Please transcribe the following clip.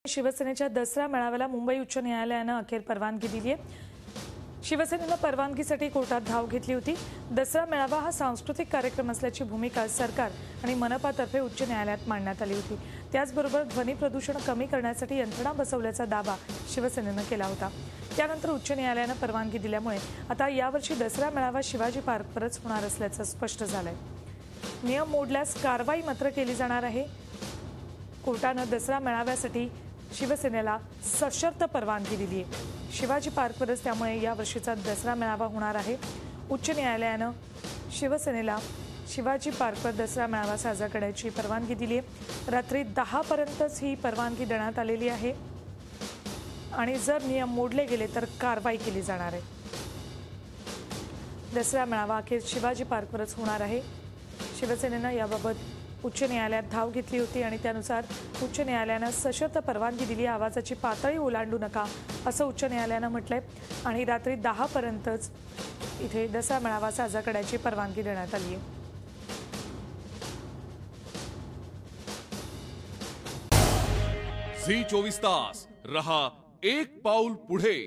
शिवसेनेच्या दसरा मेळाव्याला मुंबई उच्च न्यायालयाने अखेर परवानगी दिली आहे। शिवसेनेने परवानगीसाठी कोर्टात धाव घेतली होती। दसरा मेळावा हा सांस्कृतिक कार्यक्रम असल्याची भूमिका सरकार आणि मनपातर्फे उच्च न्यायालयात मांडण्यात आली होती। त्याचबरोबर ध्वनी प्रदूषण कमी करण्यासाठी यंत्रणा बसवल्याचा दावा शिवसेनेने केला होता। त्यानंतर उच्च न्यायालयाने परवानगी दिल्यामुळे आता यावर्षी दसरा मेळावा शिवाजी पार्कवरच होणार असल्याचं स्पष्ट झालंय। नियम मोडल्यास कारवाई मात्र केली जाणार आहे। कोर्टाने दसरा मेळाव्यासाठी शिवसेनेला सशर्त परवानगी दिली आहे। शिवाजी पार्कवरच त्यामुळे या वर्षीचा दसरा मेळावा होणार आहे। उच्च न्यायालयाने शिवसेनेला शिवाजी पार्कवर दसरा मेळावा साजरा करण्याची परवानगी दिली आहे। रात्री 10 पर्यंतच ही परवानगी देण्यात आलेली आहे आणि जर नियम मोडले गेले तर कारवाई केली जाणार आहे। दसरा मेळावा अखेर शिवाजी पार्कवरच होणार आहे। शिवसेनेने याबाबत उच्च न्यायालयात धाव घेतली होती आणि त्यानुसार उच्च न्यायालयाने सशर्त परवानगी दिली। आवाजाची पातळी ओलांडू नका असं उच्च न्यायालयाने म्हटलंय आणि रात्री 10 पर्यंतच इथे दसरा मेळावा साजरा करण्याची परवानगी देण्यात आली आहे। झी 24 तास रहा एक पाऊल पुढे।